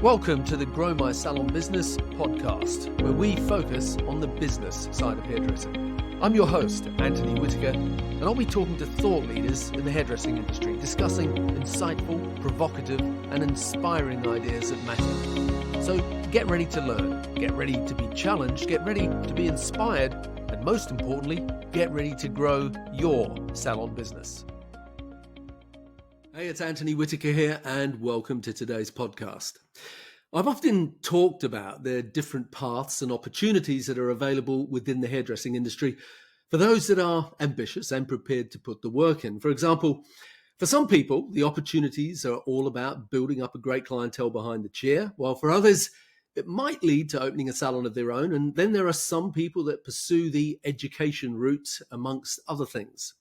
Welcome to the Grow My Salon Business podcast, where we focus on the business side of hairdressing. I'm your host, Anthony Whitaker, and I'll be talking to thought leaders in the hairdressing industry, discussing insightful, provocative, and inspiring ideas that matter. So get ready to learn, get ready to be challenged, get ready to be inspired, and most importantly, get ready to grow your salon business. Hey, it's Anthony Whitaker here, and welcome to today's podcast. I've often talked about the different paths and opportunities that are available within the hairdressing industry for those that are ambitious and prepared to put the work in. For example, for some people, the opportunities are all about building up a great clientele behind the chair, while for others, it might lead to opening a salon of their own. And then there are some people that pursue the education route, amongst other things.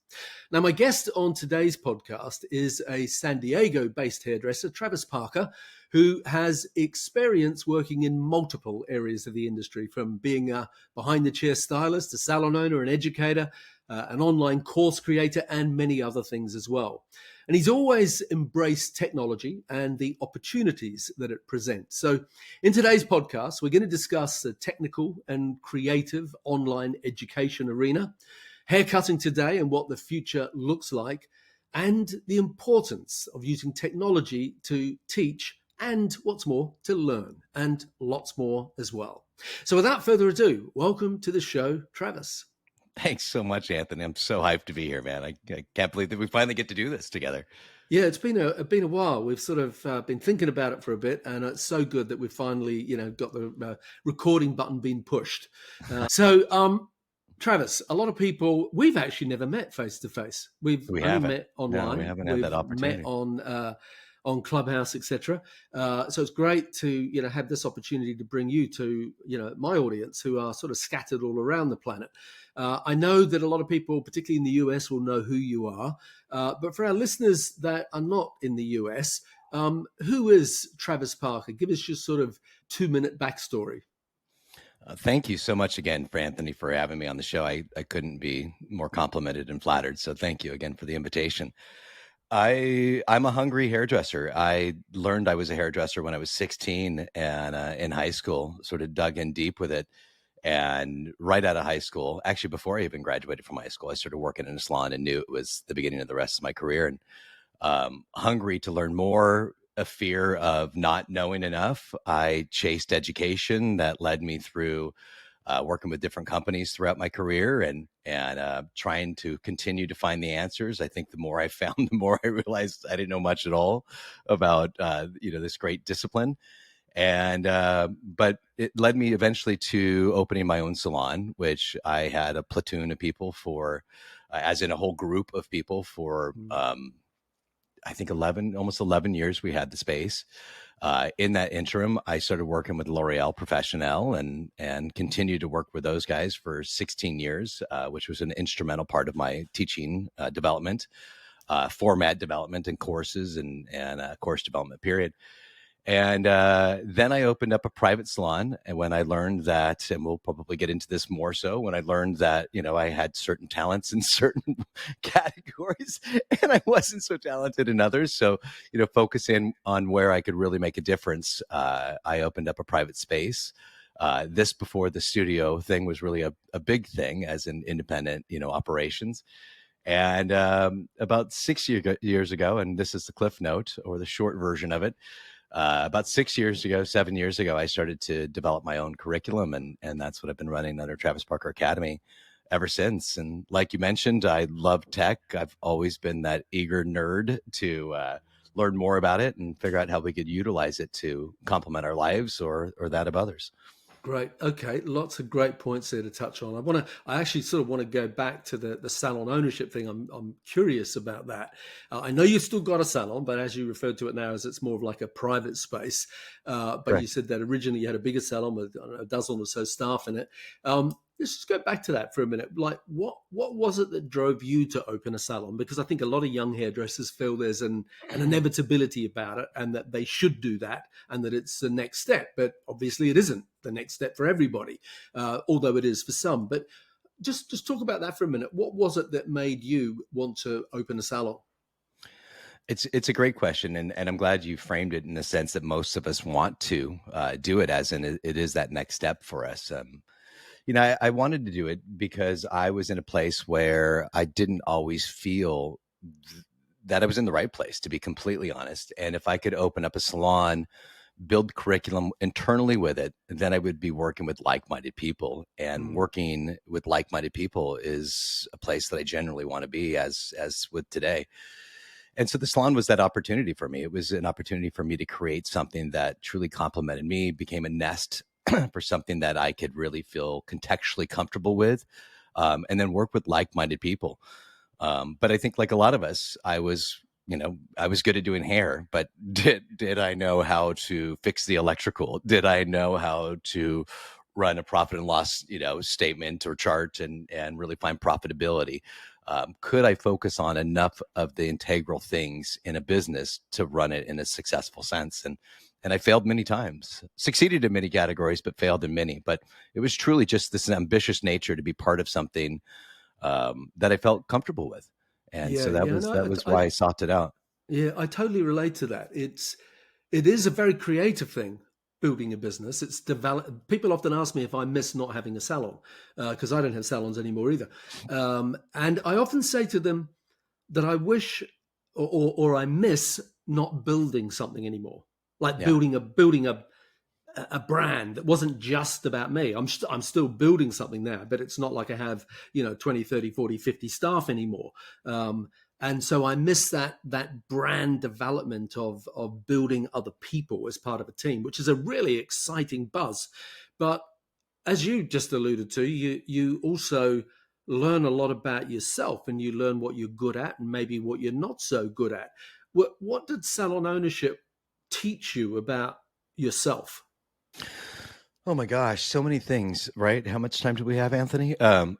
Now, my guest on today's podcast is a San Diego-based hairdresser, Travis Parker, who has experience working in multiple areas of the industry, from being a behind-the-chair stylist, a salon owner, an educator, an online course creator, and many other things as well. And he's always embraced technology and the opportunities that it presents. So in today's podcast, we're going to discuss the technical and creative online education arena, haircutting today and what the future looks like, and the importance of using technology to teach and, what's more, to learn, and lots more as well. So without further ado, welcome to the show, Travis. Thanks so much, Anthony. I'm so hyped to be here, man. I can't believe that we finally get to do this together. Yeah, it's been a while. We've sort of been thinking about it for a bit, and it's so good that we've finally, got the recording button being pushed. Travis, a lot of people, we've actually never met face to face. We've only met online. No, we haven't had that opportunity. Met on Clubhouse, etc. So it's great to have this opportunity to bring you to my audience, who are sort of scattered all around the planet. I know that a lot of people, particularly in the US, will know who you are. But for our listeners that are not in the US, who is Travis Parker? Give us your sort of 2-minute backstory. Thank you so much again, Anthony, for having me on the show. I couldn't be more complimented and flattered. So thank you again for the invitation. I'm a hungry hairdresser. I learned I was a hairdresser when I was 16 and in high school, sort of dug in deep with it. And right out of high school, actually before I even graduated from high school, I started working in a salon and knew it was the beginning of the rest of my career. And hungry to learn more, a fear of not knowing enough, I chased education that led me through working with different companies throughout my career and trying to continue to find the answers. I think the more I found, the more I realized I didn't know much at all about this great discipline. And but it led me eventually to opening my own salon, which I had a platoon of people for, as in a whole group of people for, I think almost 11 years we had the space. In that interim, I started working with L'Oreal Professionnel and continued to work with those guys for 16 years, which was an instrumental part of my teaching development, format development and courses and course development period. And then I opened up a private salon. And when I learned that, and we'll probably get into this more so, when I learned that, I had certain talents in certain categories and I wasn't so talented in others. So, focusing on where I could really make a difference, I opened up a private space. This before the studio thing was really a big thing as an independent, operations. And about 6 years ago, and this is the cliff note or the short version of it, about 7 years ago, I started to develop my own curriculum, and that's what I've been running under Travis Parker Academy ever since. And like you mentioned, I love tech. I've always been that eager nerd to learn more about it and figure out how we could utilize it to complement our lives or that of others. Great. Okay. Lots of great points there to touch on. I actually sort of want to go back to the salon ownership thing. I'm curious about that. I know you've still got a salon, but as you referred to it now, as it's more of like a private space. But Right. You said that originally you had a bigger salon with a dozen or so staff in it. Let's just go back to that for a minute. Like, what was it that drove you to open a salon? Because I think a lot of young hairdressers feel there's an inevitability about it, and that they should do that, and that it's the next step. But obviously, it isn't the next step for everybody, although it is for some. But just talk about that for a minute. What was it that made you want to open a salon? It's a great question, and I'm glad you framed it in the sense that most of us want to do it, as in it is that next step for us. I wanted to do it because I was in a place where I didn't always feel that I was in the right place, to be completely honest. And if I could open up a salon, build curriculum internally with it, then I would be working with like-minded people. And Mm. working with like-minded people is a place that I generally want to be, as with today. And so the salon was that opportunity for me. It was an opportunity for me to create something that truly complemented me, became a nest for something that I could really feel contextually comfortable with, and then work with like-minded people. But I think, like a lot of us, I was good at doing hair, but did I know how to fix the electrical? Did I know how to run a profit and loss, statement or chart, and really find profitability? Could I focus on enough of the integral things in a business to run it in a successful sense? And I failed many times, succeeded in many categories, but failed in many. But it was truly just this ambitious nature to be part of something that I felt comfortable with. And so Yeah, that yeah, was no, why I sought it out. yeah, I totally relate to that. It is a very creative thing, building a business. It's develop. People often ask me if I miss not having a salon, because I don't have salons anymore either. And I often say to them that I wish, or I miss not building something anymore, like Yeah. building a brand that wasn't just about me. I'm still building something now, but it's not like I have 20, 30, 40, 50 staff anymore. And so I miss that brand development of building other people as part of a team, which is a really exciting buzz. But as you just alluded to, you also learn a lot about yourself, and you learn what you're good at and maybe what you're not so good at. What did salon ownership teach you about yourself? Oh my gosh, so many things, right? How much time do we have, Anthony? I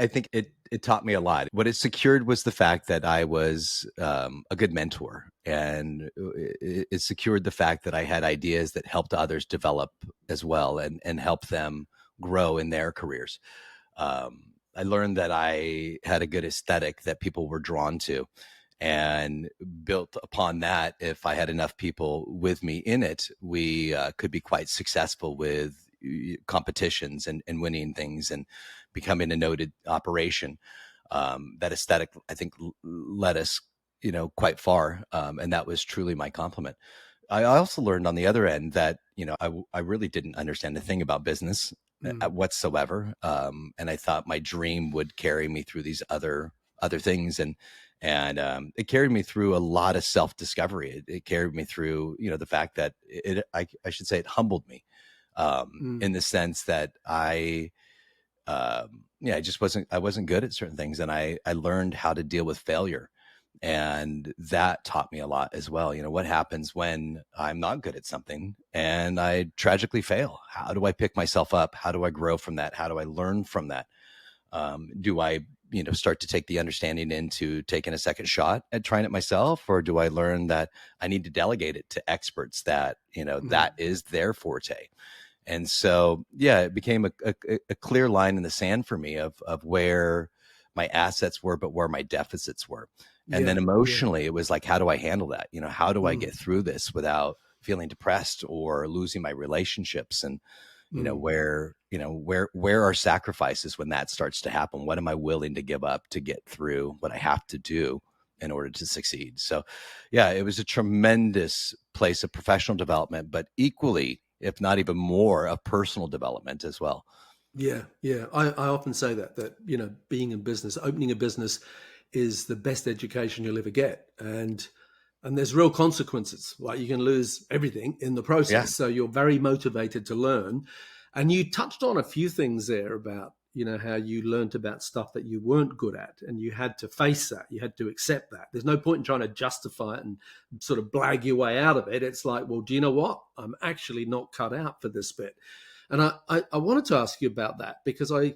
think it taught me a lot. What it secured was the fact that I was a good mentor, and it secured the fact that I had ideas that helped others develop as well, and help them grow in their careers. I learned that I had a good aesthetic that people were drawn to, and built upon that. If I had enough people with me in it, we could be quite successful with competitions, and winning things, and becoming a noted operation. That aesthetic, I think, led us, quite far, and that was truly my compliment. I also learned on the other end that I really didn't understand a thing about business Mm, whatsoever, and I thought my dream would carry me through these other things, and it carried me through a lot of self discovery. It carried me through the fact that I should say it humbled me, mm, in the sense that I just wasn't good at certain things, and I learned how to deal with failure, and that taught me a lot as well. What happens when I'm not good at something and I tragically fail? How do I pick myself up? How do I grow from that? How do I learn from that? Do I start to take the understanding into taking a second shot at trying it myself, or do I learn that I need to delegate it to experts that mm. that is their forte? And so, yeah, it became a clear line in the sand for me of where my assets were, but where my deficits were. And then Yeah, yeah. emotionally, it was like, how do I handle that? How do I Mm, get through this without feeling depressed or losing my relationships? And mm. where are sacrifices when that starts to happen? What am I willing to give up to get through what I have to do in order to succeed? So yeah, it was a tremendous place of professional development, but equally, if not even more, of personal development as well. Yeah, yeah. I often say that being in business, opening a business, is the best education you'll ever get, and there's real consequences. Like, you can lose everything in the Yeah. process. So you're very motivated to learn. And you touched on a few things there about how you learned about stuff that you weren't good at, and you had to face that. You had to accept that. There's no point in trying to justify it and sort of blag your way out of it. It's like, well, do you know what? I'm actually not cut out for this bit. And I wanted to ask you about that because I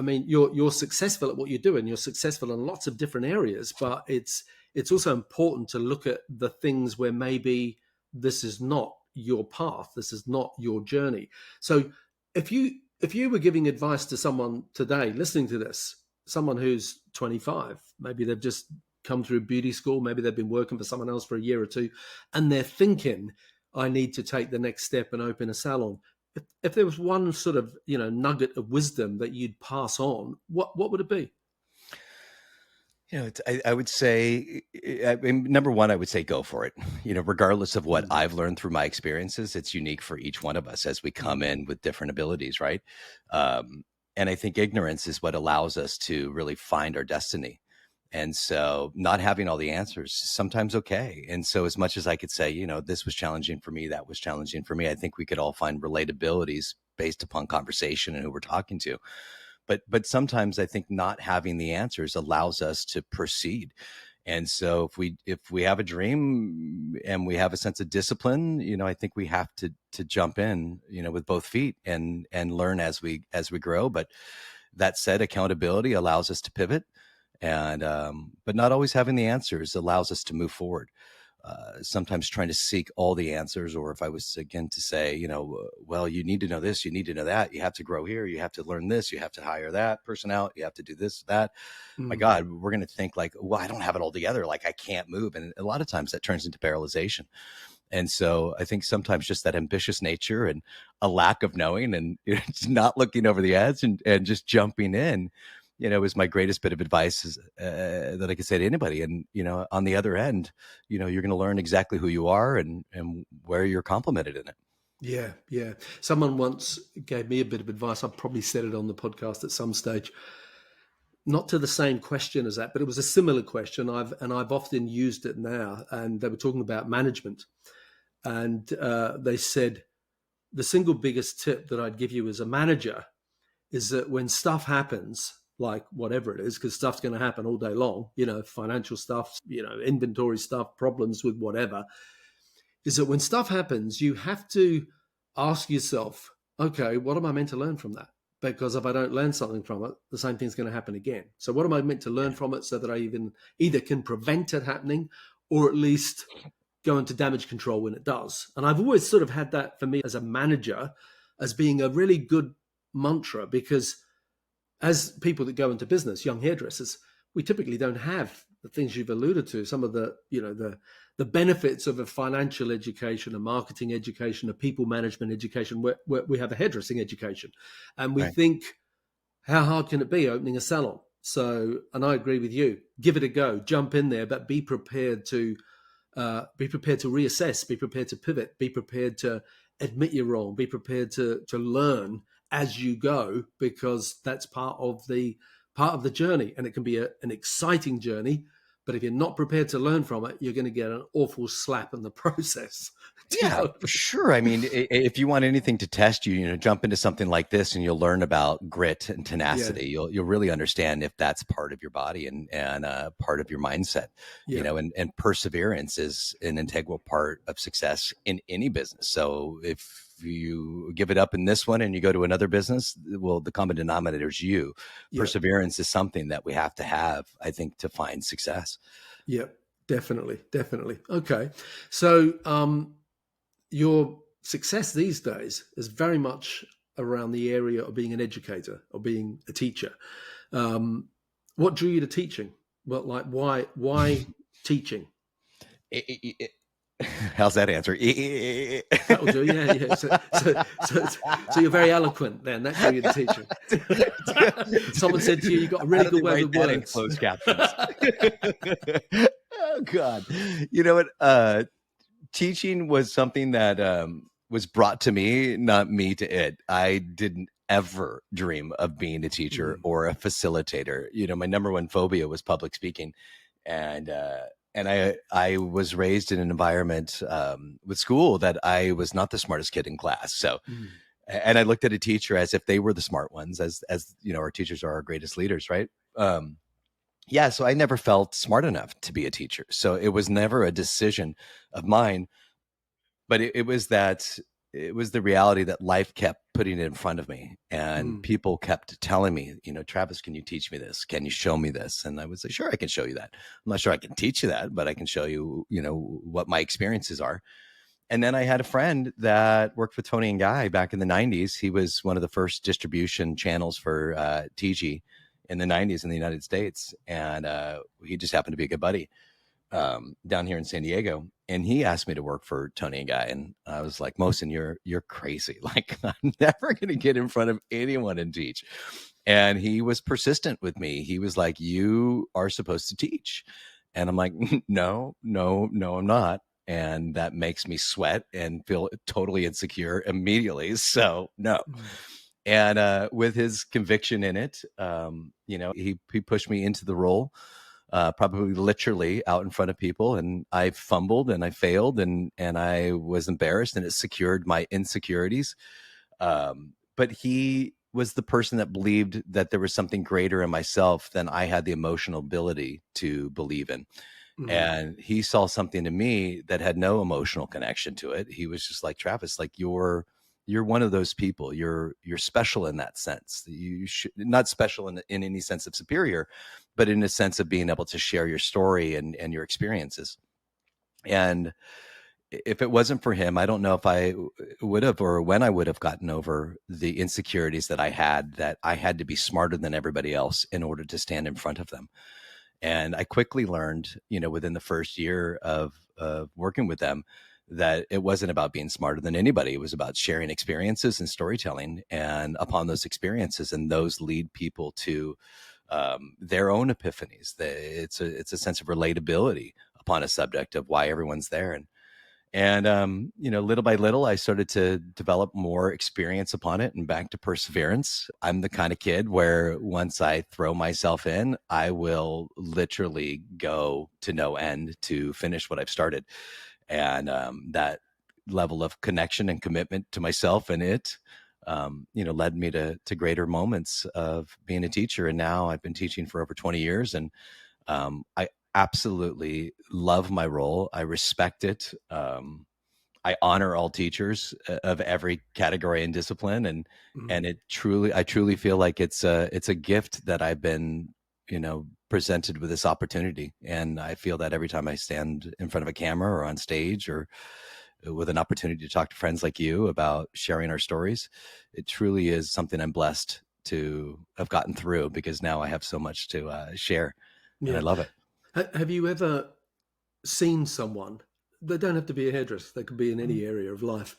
mean, you're successful at what you're doing. You're successful in lots of different areas, but it's also important to look at the things where maybe this is not your path, this is not your journey. So if you were giving advice to someone today listening to this, someone who's 25, maybe they've just come through beauty school, maybe they've been working for someone else for a year or two, and they're thinking, I need to take the next step and open a salon. If there was one sort of, nugget of wisdom that you'd pass on, what would it be? I would say, I mean, number one, I would say go for it. Regardless of what Mm, I've learned through my experiences, it's unique for each one of us as we come mm, in with different abilities, right? Um, and I think ignorance is what allows us to really find our destiny. And so not having all the answers is sometimes okay. And so as much as I could say, this was challenging for me, that was challenging for me, I think we could all find relatabilities based upon conversation and who we're talking to. But sometimes I think not having the answers allows us to proceed. And so if we have a dream and we have a sense of discipline, I think we have to jump in, with both feet and learn as we grow. But that said, accountability allows us to pivot, and but not always having the answers allows us to move forward. Sometimes trying to seek all the answers, or if I was again to say, well, you need to know this, you need to know that, you have to grow here, you have to learn this, you have to hire that person out, you have to do this, that. My mm. God, we're going to think like, well, I don't have it all together, like I can't move, and a lot of times that turns into paralyzation. And so I think sometimes just that ambitious nature and a lack of knowing and just not looking over the edge and just jumping in, is my greatest bit of advice that I could say to anybody. And, on the other end, you're going to learn exactly who you are and where you're complimented in it. Yeah, yeah. Someone once gave me a bit of advice. I've probably said it on the podcast at some stage, not to the same question as that, but it was a similar question. I've often used it now. And they were talking about management, and they said the single biggest tip that I'd give you as a manager is that when stuff happens, like whatever it is, because stuff's going to happen all day long, financial stuff, inventory stuff, problems with whatever, is that when stuff happens, you have to ask yourself, okay, what am I meant to learn from that? Because if I don't learn something from it, the same thing's going to happen again. So what am I meant to learn Yeah. from it so that I either can prevent it happening or at least go into damage control when it does? And I've always sort of had that for me as a manager as being a really good mantra, because as people that go into business, young hairdressers, we typically don't have the things you've alluded to. Some of the benefits of a financial education, a marketing education, a people management education, where we have a hairdressing education, and we Right. think, how hard can it be opening a salon? So, and I agree with you. Give it a go. Jump in there, but be prepared to reassess, be prepared to pivot, be prepared to admit you're wrong, be prepared to learn as you go, because that's part of the journey, and it can be an exciting journey. But if you're not prepared to learn from it, you're going to get an awful slap in the process. Do you Yeah, know? for sure. I mean, if you want anything to test you, jump into something like this, and you'll learn about grit and Yeah, tenacity. You'll really understand if that's part of your body and part of your mindset. yeah, And perseverance is an integral part of success in any business. So if you give it up in this one and you go to another business, well, the common denominator is you. yeah, Perseverance is something that we have to have, I think, to find success. yeah. Definitely, definitely. Okay, so your success these days is very much around the area of being an educator or being a teacher. Um, what drew you to teaching? Well, like why teaching? How's that answer? That'll do. Yeah, yeah. So you're very eloquent. Then that drew you to teaching. Someone said to you, "You got a How really do good they way write with that in words." closed captions? Oh God. You know what? Teaching was something that was brought to me, not me to it. I didn't ever dream of being a teacher Mm, or a facilitator. My number one phobia was public speaking, and I was raised in an environment with school that I was not the smartest kid in class. So, mm, and I looked at a teacher as if they were the smart ones, as our teachers are our greatest leaders, right? Yeah, so I never felt smart enough to be a teacher. So it was never a decision of mine, but it was the reality that life kept putting it in front of me, and mm. people kept telling me, Travis, can you teach me this? Can you show me this? And I would say, sure, I can show you that. I'm not sure I can teach you that, but I can show you, what my experiences are. And then I had a friend that worked with Tony and Guy back in the 90s. He was one of the first distribution channels for TG in the 90s in the United States. And he just happened to be a good buddy down here in San Diego. And he asked me to work for Tony and Guy. And I was like, Mohsen, you're crazy. Like, I'm never going to get in front of anyone and teach. And he was persistent with me. He was like, you are supposed to teach. And I'm like, no, I'm not. And that makes me sweat and feel totally insecure immediately. So no. And with his conviction in it, he pushed me into the role, probably literally out in front of people. And I fumbled and I failed and I was embarrassed, and it secured my insecurities. But he was the person that believed that there was something greater in myself than I had the emotional ability to believe in. And he saw something in me that had no emotional connection to it. He was just like, Travis, like you're one of those people. You're special in that sense. You should not special in any sense of superior, but in a sense of being able to share your story and your experiences. And if it wasn't for him, I don't know if I would have, or when I would have gotten over the insecurities that I had to be smarter than everybody else in order to stand in front of them. And I quickly learned, within the first year of working with them, that it wasn't about being smarter than anybody. It was about sharing experiences and storytelling. And upon those experiences, and those lead people to their own epiphanies. It's a sense of relatability upon a subject of why everyone's there. And little by little, I started to develop more experience upon it, and back to perseverance. I'm the kind of kid where once I throw myself in, I will literally go to no end to finish what I've started. And that level of connection and commitment to myself and led me to greater moments of being a teacher. And now I've been teaching for over 20 years, and I absolutely love my role. I respect it. I honor all teachers of every category and discipline, and I truly feel like it's a gift that I've been, presented with this opportunity. And I feel that every time I stand in front of a camera or on stage or with an opportunity to talk to friends like you about sharing our stories, it truly is something I'm blessed to have gotten through, because now I have so much to share, and I Yeah. love it. Have you ever seen someone, they don't have to be a hairdresser, they could be in any area of life,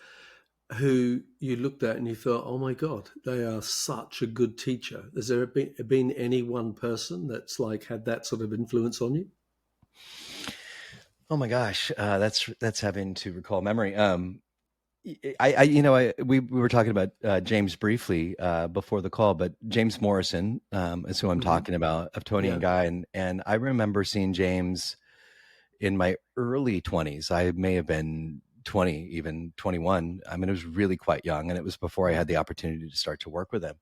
who you looked at and you thought, oh my God, they are such a good teacher? Has there been any one person that's like had that sort of influence on you? Oh my gosh, that's having to recall memory. We were talking about James briefly before the call, but James Morrison is who I'm Hmm. talking about, of Tony Yeah. and Guy, and I remember seeing James in my early 20s. I may have been 20, even 21. I mean, it was really quite young, and it was before I had the opportunity to start to work with him.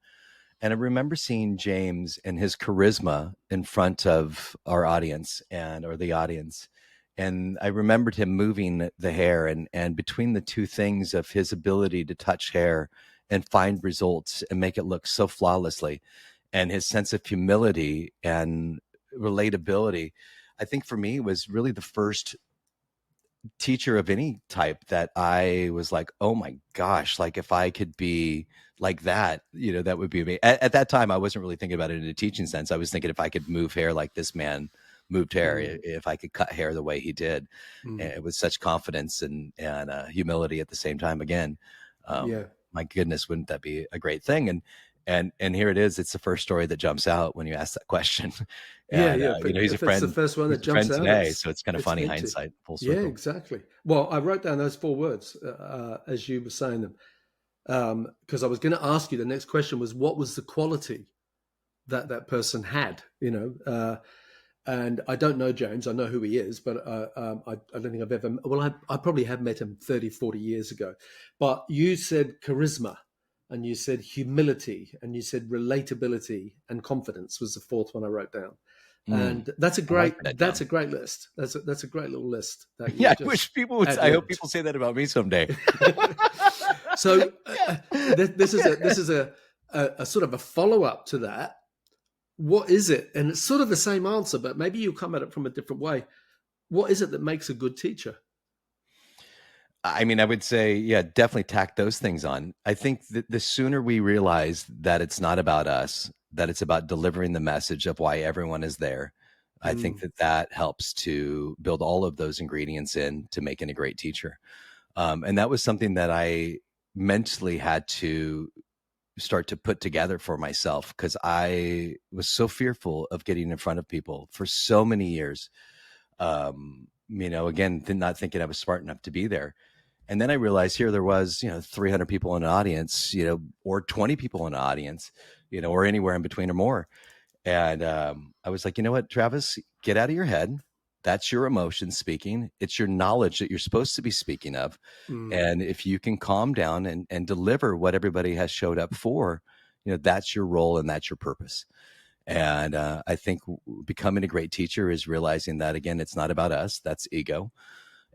And I remember seeing James and his charisma in front of our audience or the audience. And I remembered him moving the hair, and between the two things of his ability to touch hair and find results and make it look so flawlessly, and his sense of humility and relatability, I think for me was really the first teacher of any type that I was like, oh my gosh, like if I could be like that, that would be me. At that time, I wasn't really thinking about it in a teaching sense. I was thinking if I could move hair like this man moved hair, Mm, if I could cut hair the way he did, mm, and with such confidence and humility at the same time. Again, yeah. my goodness, wouldn't that be a great thing? And here it is. It's the first story that jumps out when you ask that question. Yeah, And yeah. he's a If it's the friend. first one He's that a friend jumps out, today, so it's kind of it's funny meant to. hindsight, full Yeah, circle. exactly. Well, I wrote down those four words as you were saying them, because I was going to ask you. The next question was, what was the quality that that person had? And I don't know James. I know who he is, but I don't think I've ever. Well, I probably have met him 30, 40 years ago. But you said charisma, and you said humility, and you said relatability, and confidence was the fourth one I wrote down. Mm, And I like that, that's John. a great list. That's a great little list that Yeah, you've I just wish people would. ad I hope libbed. people say that about me someday. So Yeah. this is a sort of a follow up to that. What is it? And it's sort of the same answer, but maybe you come at it from a different way. What is it that makes a good teacher? I mean, I would say, yeah, definitely tack those things on. I think that the sooner we realize that it's not about us, that it's about delivering the message of why everyone is there, I think Mm, that that helps to build all of those ingredients in to making a great teacher. And that was something that I mentally had to start to put together for myself because I was so fearful of getting in front of people for so many years. Again, not thinking I was smart enough to be there. And then I realized here there was, 300 people in an audience, or 20 people in an audience, or anywhere in between or more. And I was like, you know what, Travis, get out of your head. That's your emotions speaking. It's your knowledge that you're supposed to be speaking of. mm, And if you can calm down and deliver what everybody has showed up for, that's your role and that's your purpose. And I think becoming a great teacher is realizing that, again, it's not about us. That's ego.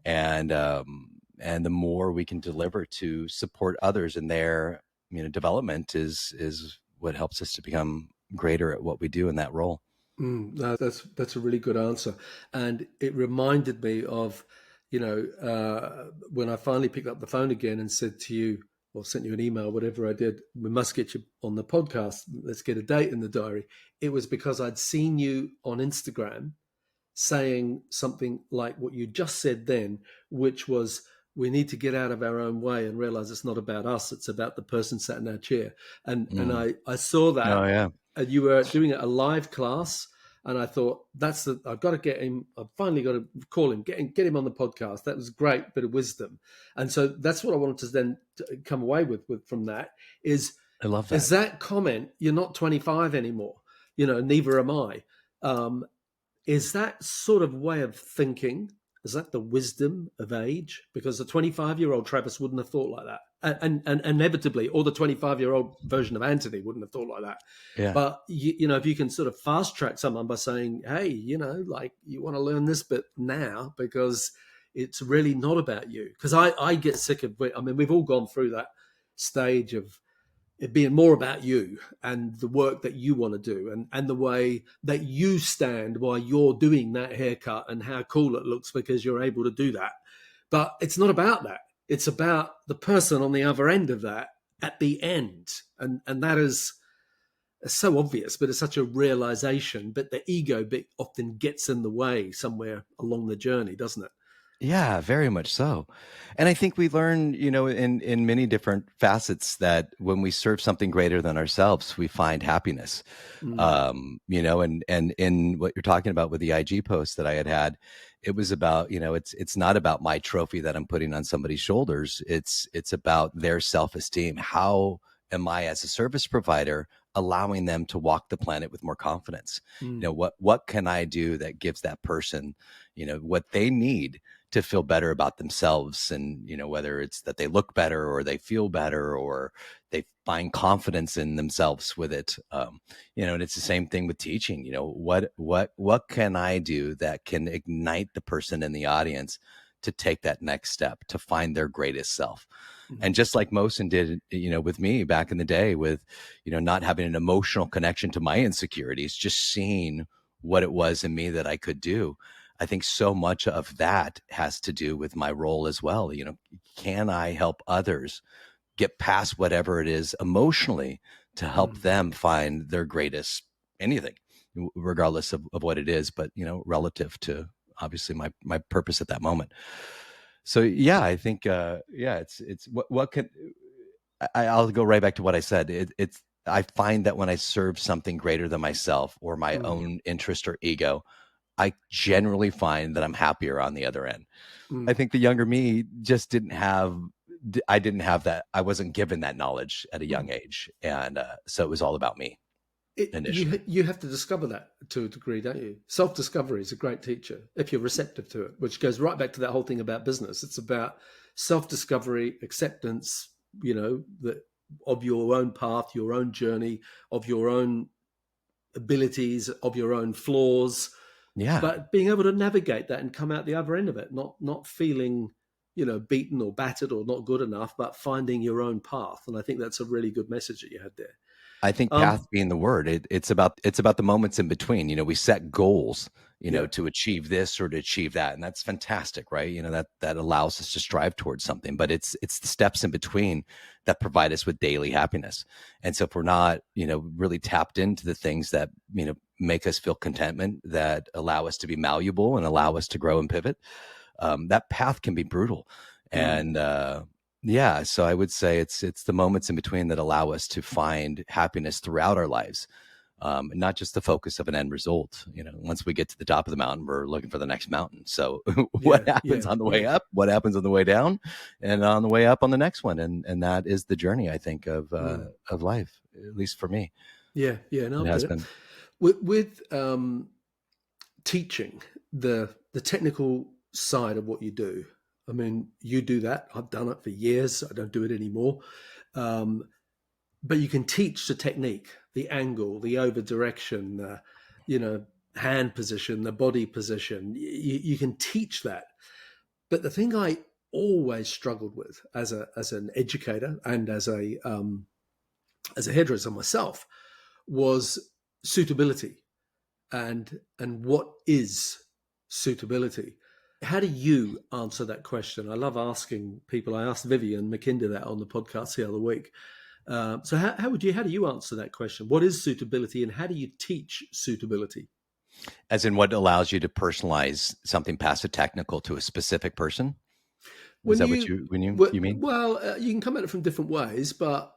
And the more we can deliver to support others in their development is what helps us to become greater at what we do in that role. no, that's a really good answer, and it reminded me of, when I finally picked up the phone again and said to you, or sent you an email, whatever I did, we must get you on the podcast. Let's get a date in the diary. It was because I'd seen you on Instagram saying something like what you just said then, which was, we need to get out of our own way and realize it's not about us, it's about the person sat in our chair. And Mm. I saw Oh that, yeah. and you were doing a live class, and I thought, I've got to get him. I've finally got to call him, get him on the podcast. That was great bit of wisdom. And so that's what I wanted to then come away with from that I love is that. that comment, you're not 25 anymore, neither am I. Um, is that sort of way of thinking, is that the wisdom of age? Because the 25-year-old Travis wouldn't have thought like that. And inevitably, or the 25-year-old version of Anthony wouldn't have thought like that. Yeah. But, if you can sort of fast track someone by saying, hey, like, you want to learn this bit now because it's really not about you. Because I get sick of it. I mean, we've all gone through that stage of it being more about you and the work that you want to do, and the way that you stand while you're doing that haircut and how cool it looks because you're able to do that. But it's not about that. It's about the person on the other end of that at the end. And that is so obvious, but it's such a realization. But the ego bit often gets in the way somewhere along the journey, doesn't it? Yeah, very much so. And I think we learn, in many different facets that when we serve something greater than ourselves, we find happiness. Mm, And in what you're talking about with the IG post that I had, it was about, it's not about my trophy that I'm putting on somebody's shoulders. It's about their self-esteem. How am I as a service provider allowing them to walk the planet with more confidence? mm, What can I do that gives that person, what they need to feel better about themselves, and whether it's that they look better or they feel better or they find confidence in themselves with it. And it's the same thing with teaching. What can I do that can ignite the person in the audience to take that next step to find their greatest self? And mm, just like Mosen did, with me back in the day, with not having an emotional connection to my insecurities, just seeing what it was in me that I could do. I think so much of that has to do with my role as well. Can I help others get past whatever it is emotionally to help mm. them find their greatest anything, regardless of what it is, but relative to obviously my purpose at that moment. So yeah, I think yeah, it's what can I'll go right back to what I said. It's I find that when I serve something greater than myself or my Mm, own interest or ego, I generally find that I'm happier on the other end. I mm. think the younger me just I didn't have that. I wasn't given that knowledge at a young Mm. age. And so it was all about me initially. You have to discover that to a degree, don't you? Self discovery is a great teacher if you're receptive to it, which goes right back to that whole thing about business. It's about self discovery, acceptance, that of your own path, your own journey, of your own abilities, of your own flaws, Yeah. but being able to navigate that and come out the other end of it, not feeling beaten or battered or not good enough, but finding your own path. And I think that's a really good message that you had there. I think path being the word, it's about the moments in between. We set goals, Yeah. to achieve this or to achieve that, and that's fantastic, right? That allows us to strive towards something. But it's the steps in between that provide us with daily happiness. And so if we're not, really tapped into the things that make us feel contentment, that allow us to be malleable and allow us to grow and pivot, that path can be brutal. Mm. And yeah, so I would say it's the moments in between that allow us to find happiness throughout our lives, and not just the focus of an end result. Once we get to the top of the mountain, we're looking for the next mountain. So what Yeah. happens Yeah. on the way Yeah. up? What happens on the way down? And on the way up on the next one? And that is the journey, I think, Mm. of life, at least for me. Yeah. Yeah. No, It I has get it. been. With teaching the technical side of what you do. I mean, you do that. I've done it for years. I don't do it anymore. Um, but you can teach the technique, the angle, the over direction, you know, hand position, the body position. You can teach that. But the thing I always struggled with as an educator and as a hairdresser myself was suitability and what is suitability. How do you answer that question? I love asking people. I asked Vivian McKinder that on the podcast the other week. So how do you answer that question? What is suitability, and how do you teach suitability? As in, what allows you to personalize something past a technical to a specific person? Is When that what you you mean? well, you can come at it from different ways, but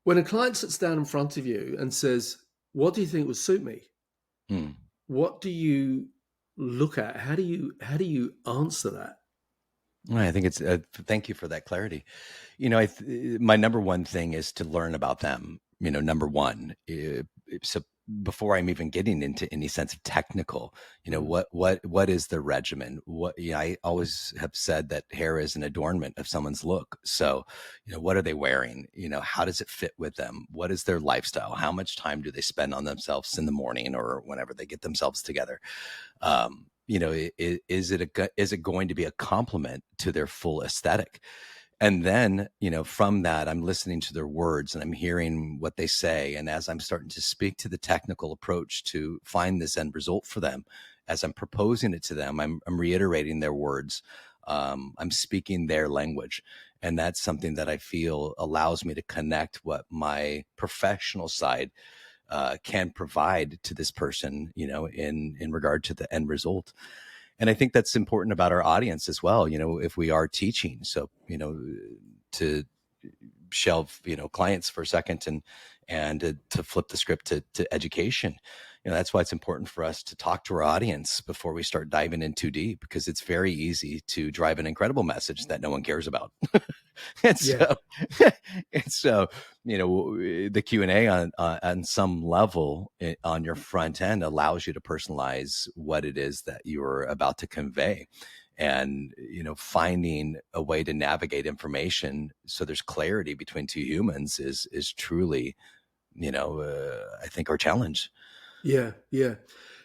when a client sits down in front of you and says, "What do you think would suit me?" Hmm. What do you look at? How do you answer that? Well, I think it's thank you for that clarity. My number one thing is to learn about them. Number one. So before I'm even getting into any sense of technical, Mm. what is the regimen? I always have said that hair is an adornment of someone's look. So, what are they wearing? How does it fit with them? What is their lifestyle? How much time do they spend on themselves in the morning or whenever they get themselves together? Is it going to be a compliment to their full aesthetic? And then, from that, I'm listening to their words and I'm hearing what they say. And as I'm starting to speak to the technical approach to find this end result for them, as I'm proposing it to them, I'm reiterating their words. I'm speaking their language. And that's something that I feel allows me to connect what my professional side can provide to this person, in regard to the end result. And I think that's important about our audience as well. If we are teaching, so to shelve clients for a second and to flip the script to education. That's why it's important for us to talk to our audience before we start diving in too deep, because it's very easy to drive an incredible message that no one cares about. and Yeah, so and so the Q&A on some level on your front end allows you to personalize what it is that you're about to convey, and finding a way to navigate information so there's clarity between two humans is truly I think our challenge. yeah, yeah.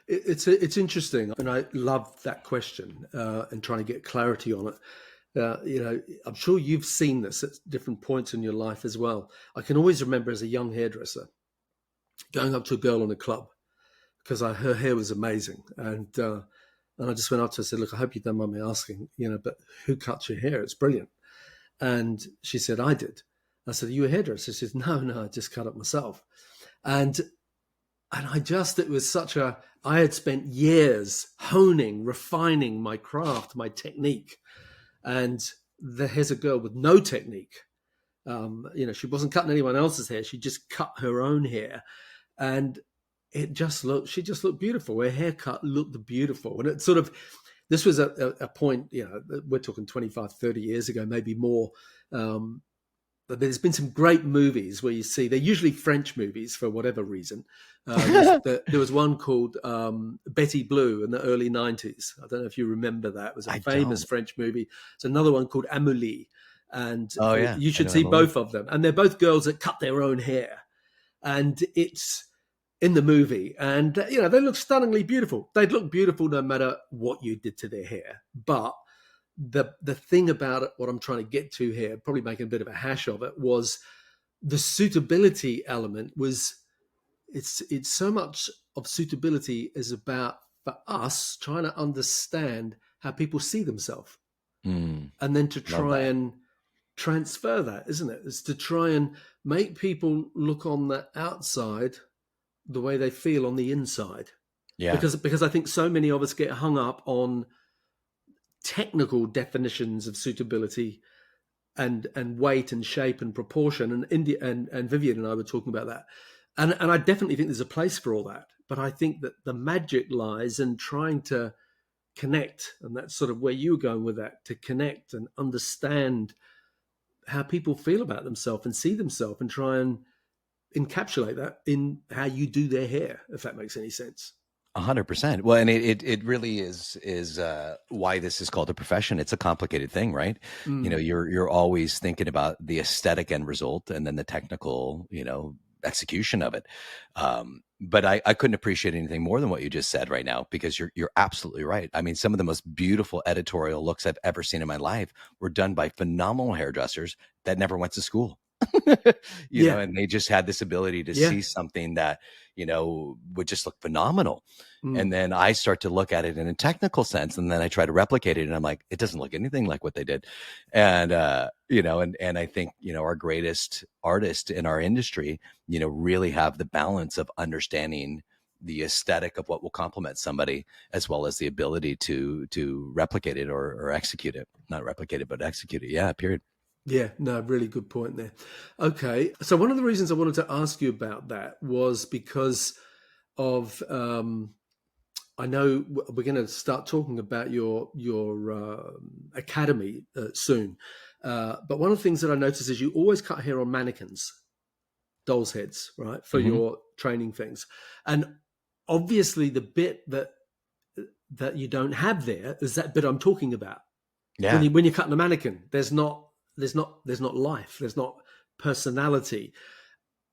It's interesting, and I love that question and trying to get clarity on it. I'm sure you've seen this at different points in your life as well. I can always remember as a young hairdresser going up to a girl in a club because her hair was amazing, and I just went up to her and said, "Look, I hope you don't mind me asking, but who cuts your hair? It's brilliant." And she said, "I did." I said, "Are you a hairdresser?" She said, "No, no, I just cut it myself." And it was such I had spent years honing, refining my craft, my technique. And here's a girl with no technique. She wasn't cutting anyone else's hair. She just cut her own hair. And she just looked beautiful. Her haircut looked beautiful. And it sort of, this was a point, we're talking 25, 30 years ago, maybe more. But there's been some great movies where you see they're usually French movies for whatever reason. There was one called Betty Blue in the early 90s. I don't know if you remember that. It was a I famous don't. French movie. It's another one called Amélie. And Oh yeah, you I should know see Emily. both of them. And they're both girls that cut their own hair. And it's in the movie. And, they look stunningly beautiful. They'd look beautiful no matter what you did to their hair. But the thing about it, what I'm trying to get to here, probably making a bit of a hash of it, was the suitability element was, it's so much of suitability is about, for us, trying to understand how people see themselves, Mm, and then to love try that. and transfer that, isn't it? It's to try and make people look on the outside the way they feel on the inside. Yeah. Because I think so many of us get hung up on technical definitions of suitability and weight and shape and proportion. And India and Vivian and I were talking about that. And I definitely think there's a place for all that. But I think that the magic lies in trying to connect, and that's sort of where you were going with that, to connect and understand how people feel about themselves and see themselves, and try and encapsulate that in how you do their hair, if that makes any sense. 100%. Well, and it really is why this is called a profession. It's a complicated thing, right? Mm. You're always thinking about the aesthetic end result and then the technical, execution of it. But I couldn't appreciate anything more than what you just said right now, because you're absolutely right. I mean, some of the most beautiful editorial looks I've ever seen in my life were done by phenomenal hairdressers that never went to school. Yeah. And they just had this ability to Yeah. see something that would just look phenomenal. And Mm. then I start to look at it in a technical sense, and then I try to replicate it, and I'm like, it doesn't look anything like what they did. And and I think our greatest artists in our industry, really have the balance of understanding the aesthetic of what will complement somebody, as well as the ability to replicate it, or execute it. Not replicate it, but execute it. Yeah, period. Yeah, no, really good point there. Okay, so one of the reasons I wanted to ask you about that was because of, I know we're going to start talking about your academy soon, but one of the things that I noticed is you always cut hair on mannequins, dolls' heads, right, for Hmm. your training things, and obviously the bit that you don't have there is that bit I'm talking about. When Yeah. you're cutting a mannequin, there's not life, there's not personality.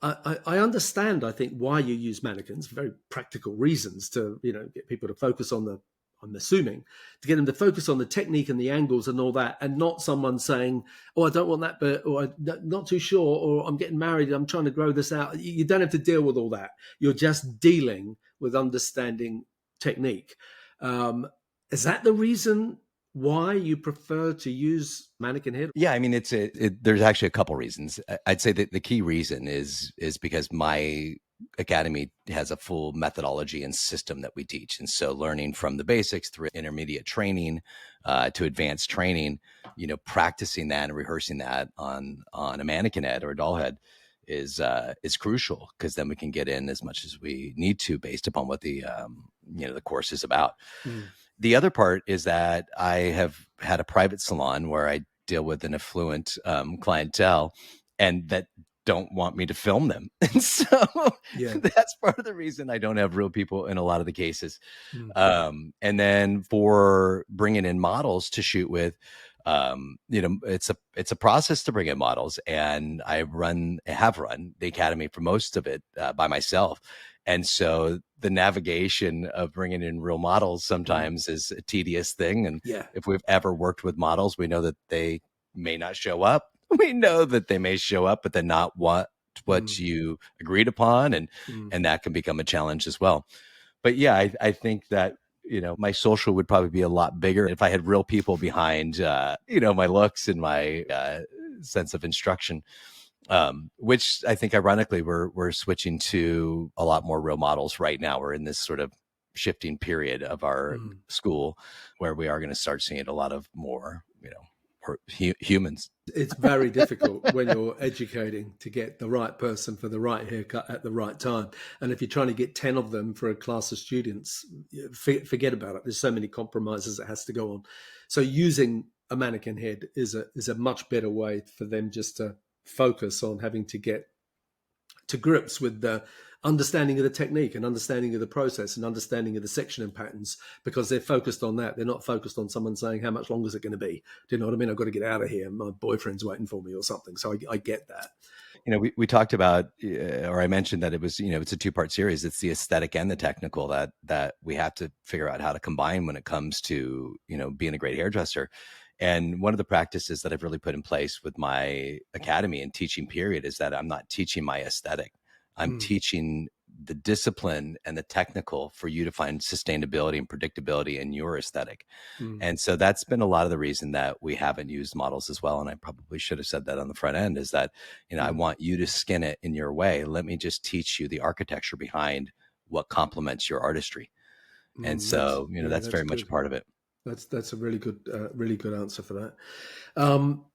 I understand, I think, why you use mannequins, very practical reasons, to get people to focus on the, I'm assuming, to get them to focus on the technique and the angles and all that, and not someone saying, oh, I don't want that bit, or I'm not too sure, or I'm getting married, I'm trying to grow this out. You don't have to deal with all that. You're just dealing with understanding technique. um, is that the reason why you prefer to use mannequin head? Yeah, I mean, there's actually a couple reasons. I'd say that the key reason is because my academy has a full methodology and system that we teach, and so learning from the basics through intermediate training to advanced training, practicing that and rehearsing that on a mannequin head or a doll head is crucial, because then we can get in as much as we need to based upon what the course is about. Mm. The other part is that I have had a private salon where I deal with an affluent clientele, and that don't want me to film them. And so Yeah. that's part of the reason I don't have real people in a lot of the cases. Mm. And then for bringing in models to shoot with, it's a process to bring in models, and have run the academy for most of it by myself. And so the navigation of bringing in real models Mm. sometimes is a tedious thing. And Yeah. if we've ever worked with models, we know that they may not show up. We know that they may show up, but then not what Mm. you agreed upon, and Mm. that can become a challenge as well. But yeah, I think that my social would probably be a lot bigger if I had real people behind my looks and my sense of instruction. Which I think, ironically, we're switching to a lot more real models right now. We're in this sort of shifting period of our Mm. school where we are going to start seeing a lot of more humans. It's very difficult when you're educating to get the right person for the right haircut at the right time. And if you're trying to get 10 of them for a class of students, forget about it. There's so many compromises that has to go on. So using a mannequin head is a much better way for them just to focus on having to get to grips with the understanding of the technique and understanding of the process and understanding of the sectioning patterns, because they're focused on that. They're not focused on someone saying, how much longer is it going to be? Do you know what I mean? I've got to get out of here. My boyfriend's waiting for me or something. So I get that. We talked about, or I mentioned that it was, it's a two-part series. It's the aesthetic and the technical that we have to figure out how to combine when it comes to, being a great hairdresser. And one of the practices that I've really put in place with my academy and teaching period is that I'm not teaching my aesthetic. I'm Mm, teaching the discipline and the technical for you to find sustainability and predictability in your aesthetic. mm, And so that's been a lot of the reason that we haven't used models as well. And I probably should have said that on the front end, is that, I mm, want you to skin it in your way. Let me just teach you the architecture behind what complements your artistry. And mm. so, that's That's very much good. a part of it. That's a really good answer for that. Um,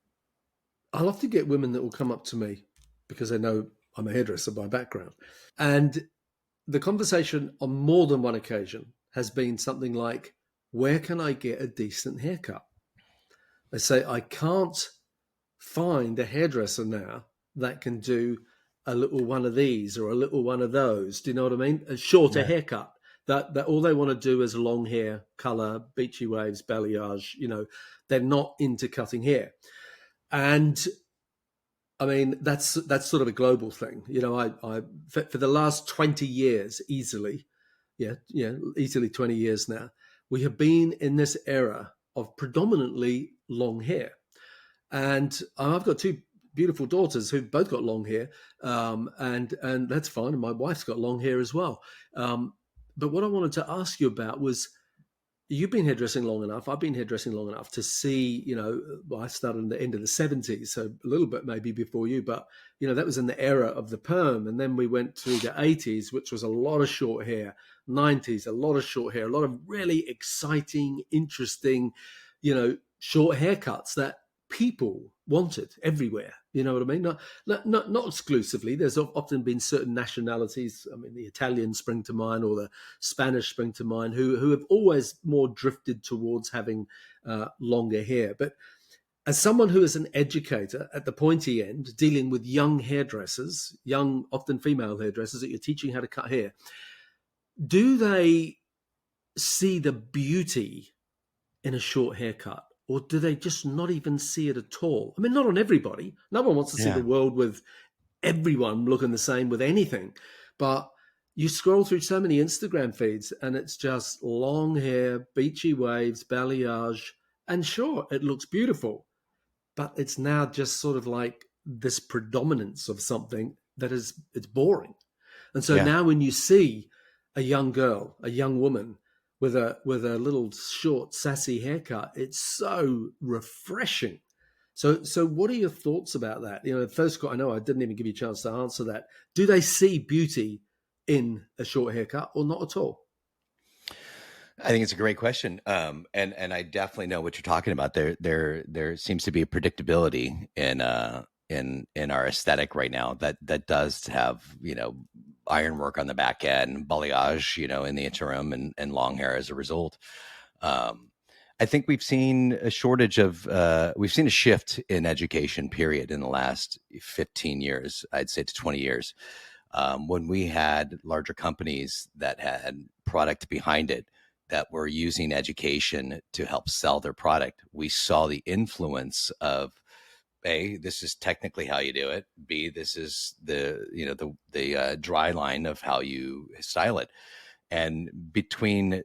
I'll often get women that will come up to me because they know I'm a hairdresser by background, and the conversation on more than one occasion has been something like, "Where can I get a decent haircut?" They say, "I can't find a hairdresser now that can do a little one of these or a little one of those." Do you know what I mean? A shorter Yeah. haircut. That all they want to do is long hair, color, beachy waves, balayage. They're not into cutting hair, and I mean that's sort of a global thing. I for the last 20 years, easily 20 years now, we have been in this era of predominantly long hair. And I've got two beautiful daughters who've both got long hair, and that's fine. And my wife's got long hair as well. But what I wanted to ask you about was, you've been hairdressing long enough. I've been hairdressing long enough to see, well, I started in the end of the 70s, so a little bit maybe before you, but, that was in the era of the perm. And then we went through the 80s, which was a lot of short hair, 90s, a lot of short hair, a lot of really exciting, interesting, short haircuts that people wanted everywhere. You know what I mean? Not exclusively. There's often been certain nationalities. I mean, the Italians spring to mind, or the Spanish spring to mind, who have always more drifted towards having longer hair. But as someone who is an educator at the pointy end, dealing with young hairdressers, young, often female hairdressers that you're teaching how to cut hair, do they see the beauty in a short haircut? Or do they just not even see it at all? I mean, not on everybody. No one wants to see the Yeah. world with everyone looking the same with anything. But you scroll through so many Instagram feeds and it's just long hair, beachy waves, balayage. And sure, it looks beautiful, but it's now just sort of like this predominance of something it's boring. And so Yeah. now when you see a young girl, a young woman with a little short sassy haircut, it's so refreshing. So what are your thoughts about that? First, I know I didn't even give you a chance to answer that. Do they see beauty in a short haircut or not at all? I think it's a great question. And I definitely know what you're talking about. There seems to be a predictability in our aesthetic right now that does have, ironwork on the back end, balayage, in the interim, and long hair as a result. Um, I think we've seen a shift in education period in the last 15 years, I'd say to 20 years. When we had larger companies that had product behind it, that were using education to help sell their product, we saw the influence of, A, this is technically how you do it. B, this is the dry line of how you style it. And between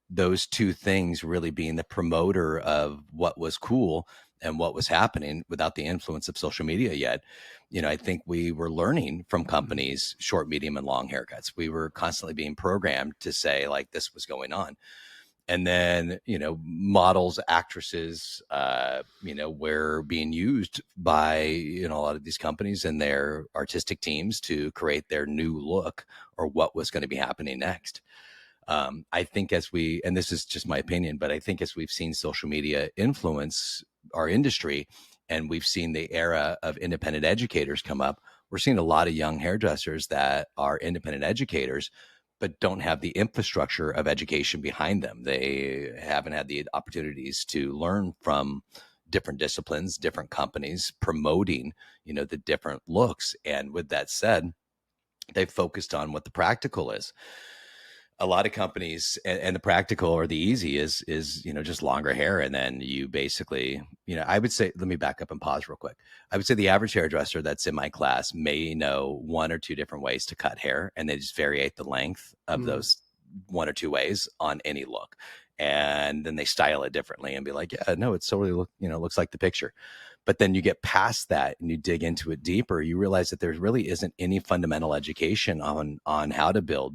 those two things really being the promoter of what was cool and what was happening without the influence of social media yet, I think we were learning from Mm, companies short, medium, and long haircuts. We were constantly being programmed to say, like, this was going on. And then, models, actresses, were being used by, a lot of these companies and their artistic teams to create their new look or what was going to be happening next. I think and this is just my opinion, but I think as we've seen social media influence our industry, and we've seen the era of independent educators come up, we're seeing a lot of young hairdressers that are independent educators, but don't have the infrastructure of education behind them. They haven't had the opportunities to learn from different disciplines, different companies promoting, the different looks. And with that said, they've focused on what the practical is. A lot of companies, and the practical or the easy is just longer hair, and then you basically, I would say, let me back up and pause real quick. I would say the average hairdresser that's in my class may know one or two different ways to cut hair, and they just variate the length of mm, those one or two ways on any look. and then they style it differently and be like, yeah, no, it's totally looks like the picture. But then you get past that and you dig into it deeper, you realize that there really isn't any fundamental education on how to build,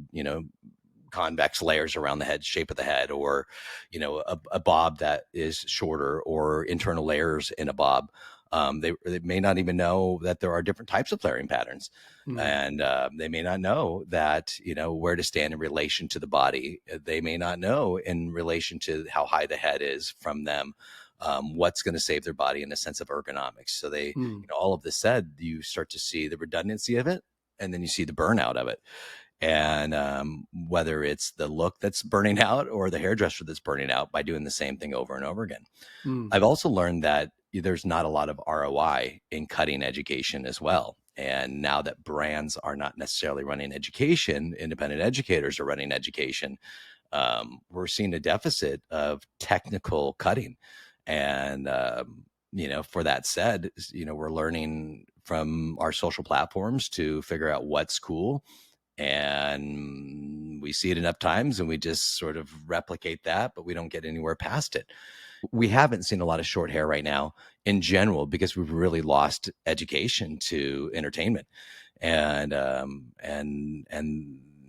convex layers around the head, shape of the head, or a bob that is shorter, or internal layers in a bob. They may not even know that there are different types of layering patterns, and they may not know that where to stand in relation to the body. They may not know in relation to how high the head is from them. What's going to save their body in a sense of ergonomics. So all of this said, you start to see the redundancy of it, and then you see the burnout of it. And whether it's the look that's burning out or the hairdresser that's burning out by doing the same thing over and over again. I've also learned that there's not a lot of ROI in cutting education as well. And now that brands are not necessarily running education, independent educators are running education, we're seeing a deficit of technical cutting. And, for that said, we're learning from our social platforms to figure out what's cool. And we see it enough times and we just sort of replicate that, but we don't get anywhere past it. We haven't seen a lot of short hair right now in general because we've really lost education to entertainment. And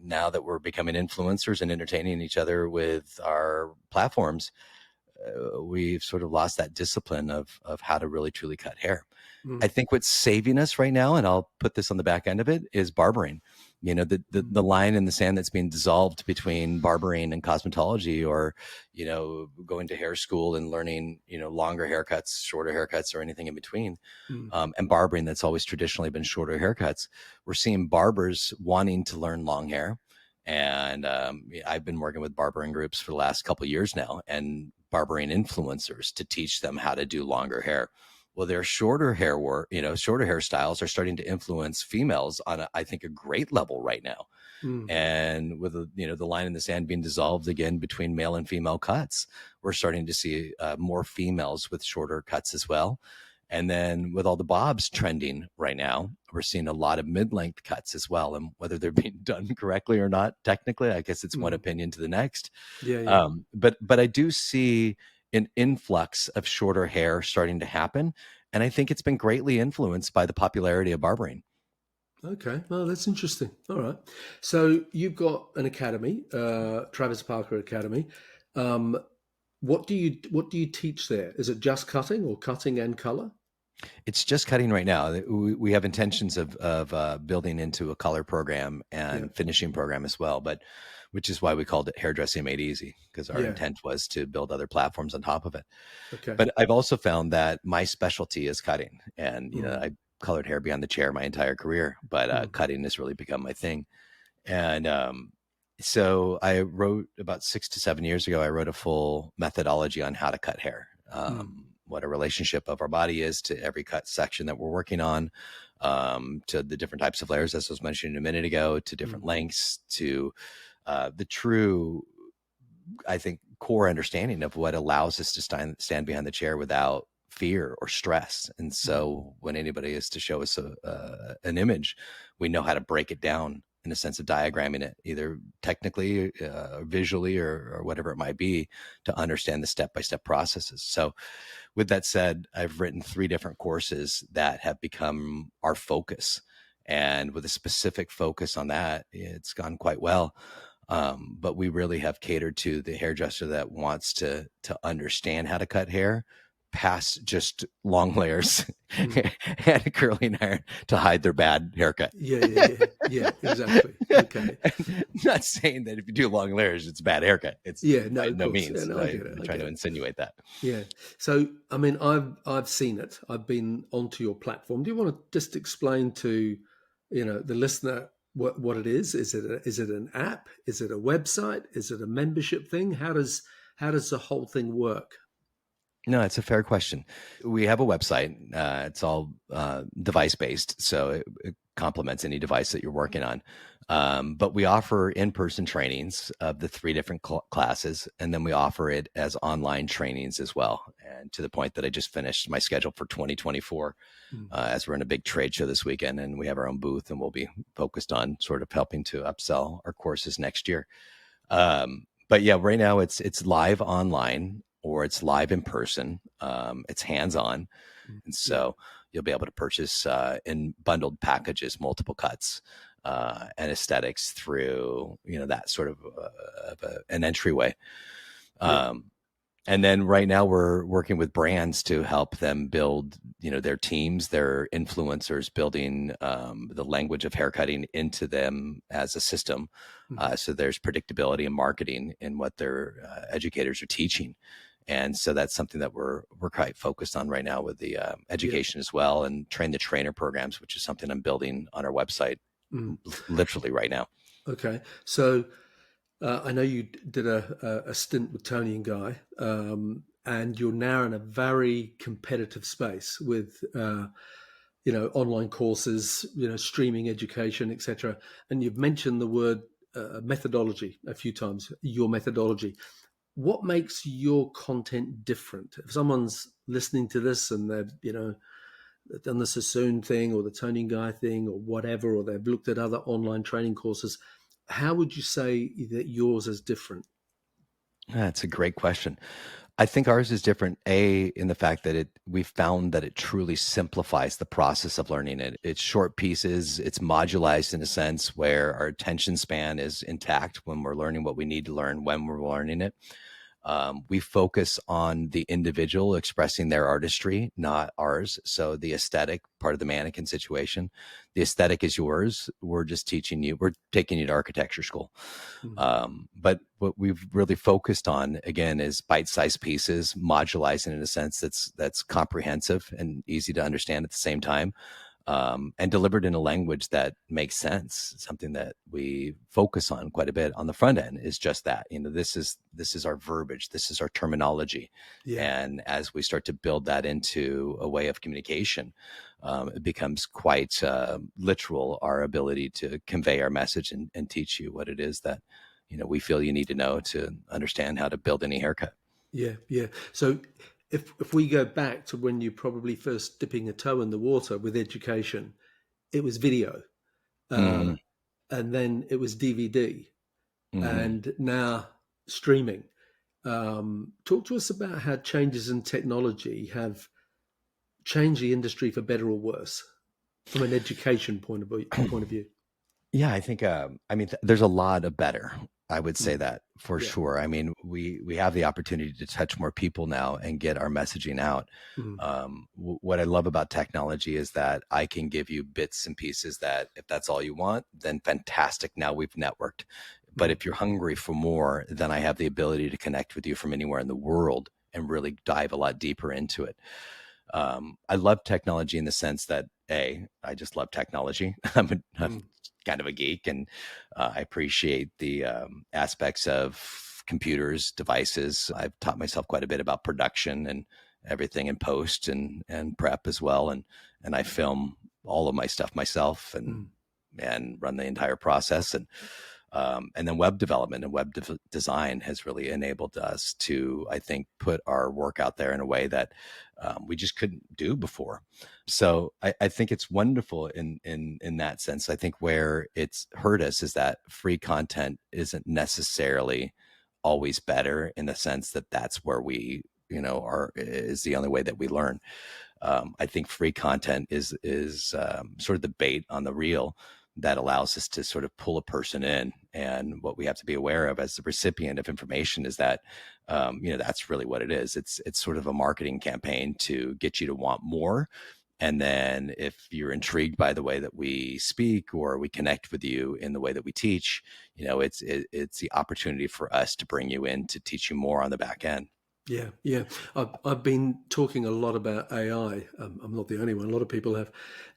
now that we're becoming influencers and entertaining each other with our platforms, we've sort of lost that discipline of how to really truly cut hair. I think what's saving us right now, and I'll put this on the back end of it, is barbering. The line in the sand that's being dissolved between barbering and cosmetology, or going to hair school and learning longer haircuts, shorter haircuts, or anything in between, and barbering that's always traditionally been shorter haircuts. We're seeing barbers wanting to learn long hair, and I've been working with barbering groups for the last couple of years now, and barbering influencers to teach them how to do longer hair. Well, their shorter hair work, shorter hairstyles are starting to influence females on, I think, a great level right now. And with the line in the sand being dissolved again between male and female cuts, we're starting to see more females with shorter cuts as well. And then with all the bobs trending right now, we're seeing a lot of mid-length cuts as well. And whether they're being done correctly or not, technically, I guess it's one opinion to the next. Yeah. But I do see an influx of shorter hair starting to happen. And I think it's been greatly influenced by the popularity of barbering. Okay, well, that's interesting. All right, so you've got an academy, Travis Parker Academy. Um, what do you teach there? Is it just cutting, or cutting and color? It's just cutting right now. We have intentions of building into a color program Yeah, and finishing program as well, but which is why we called it Hairdressing Made Easy, because our yeah. intent was to build other platforms on top of it. Okay. But I've also found that my specialty is cutting, and Mm, I colored hair beyond the chair my entire career, but mm, cutting has really become my thing. And so I wrote about 6 to 7 years ago, I wrote a full methodology on how to cut hair, mm, what a relationship of our body is to every cut section that we're working on, to the different types of layers, as I was mentioning a minute ago, to different mm, lengths, to the true, I think, core understanding of what allows us to stand behind the chair without fear or stress. And mm. so when anybody is to show us an image, we know how to break it down in a sense of diagramming it, either technically, visually, or whatever it might be, to understand the step-by-step processes. So with that said, I've written 3 different courses that have become our focus. And with a specific focus on that, it's gone quite well. But we really have catered to the hairdresser that wants to understand how to cut hair past just long layers Mm. and a curling iron to hide their bad haircut. Yeah. Exactly. Okay. Not saying that if you do long layers, it's a bad haircut. It's Yeah. No, by of no course. Yeah, means. no, I get it. I'm I trying get to it. insinuate that. Yeah. So, I mean, I've seen it. I've been onto your platform. Do you want to just explain to, the listener what it is? Is it an app? Is it a website? Is it a membership thing? How does the whole thing work? No, it's a fair question. We have a website. It's all device based, so it complements any device that you're working on. But we offer in-person trainings of the 3 different classes, and then we offer it as online trainings as well. And to the point that I just finished my schedule for 2024, Mm, as we're in a big trade show this weekend, and we have our own booth, and we'll be focused on sort of helping to upsell our courses next year. But yeah, right now it's live online or it's live in person. It's hands on, Mm. and Yeah, so you'll be able to purchase in bundled packages multiple cuts and aesthetics through that sort of an entryway. yeah, Um, and then right now we're working with brands to help them build, their teams, their influencers, building the language of haircutting into them as a system. mhm, So there's predictability in marketing in what their educators are teaching. And so that's something that we're quite focused on right now with the yeah. education as well, and train the trainer programs, which is something I'm building on our website Mm. literally right now. Okay, so I know you did a stint with Tony and Guy, and you're now in a very competitive space with online courses, streaming education, etc. And you've mentioned the word methodology a few times. Your methodology. What makes your content different? If someone's listening to this and they've done the Sassoon thing or the Tony and Guy thing or whatever, or they've looked at other online training courses, how would you say that yours is different? That's a great question. I think ours is different, in the fact that we found that it truly simplifies the process of learning it. It's short pieces, it's modularized in a sense where our attention span is intact when we're learning what we need to learn when we're learning it. We focus on the individual expressing their artistry, not ours. So the aesthetic part of the mannequin situation, the aesthetic is yours. We're just teaching you, we're taking you to architecture school. Mm. But what we've really focused on again is bite-sized pieces, modularizing in a sense that's comprehensive and easy to understand at the same time, and delivered in a language that makes sense. Something that we focus on quite a bit on the front end is just that. This is our verbiage, this is our terminology, Yeah, and as we start to build that into a way of communication, it becomes quite literal. Our ability to convey our message and teach you what it is that we feel you need to know to understand how to build any haircut. yeah, yeah. So if we go back to when you probably first dipping a toe in the water with education, it was video, uh, Hmm. and then it was DVD, Hmm. and now streaming. Talk to us about how changes in technology have changed the industry for better or worse from an education point of view. Yeah, I think, there's a lot of better. I would say Mm. that for Yeah. sure. I mean, we have the opportunity to touch more people now and get our messaging out. Mm. What I love about technology is that I can give you bits and pieces that if that's all you want, then fantastic. Now we've networked. But Mm. if you're hungry for more, then I have the ability to connect with you from anywhere in the world and really dive a lot deeper into it. I love technology in the sense that I just love technology. I'm Mm. kind of a geek, and I appreciate the aspects of computers, devices. I've taught myself quite a bit about production and everything in post and prep as well, and I film all of my stuff myself Mm. and run the entire process. And then web development and design has really enabled us to, I think, put our work out there in a way that we just couldn't do before. So I think it's wonderful in that sense. I think where it's hurt us is that free content isn't necessarily always better, in the sense that that's where we are is the only way that we learn. I think free content is sort of the bait on the reel that allows us to sort of pull a person in. And what we have to be aware of as the recipient of information is that, that's really what it is. It's sort of a marketing campaign to get you to want more. And then if you're intrigued by the way that we speak or we connect with you in the way that we teach, it's the opportunity for us to bring you in to teach you more on the back end. Yeah, yeah. I've been talking a lot about AI. I'm not the only one. A lot of people have,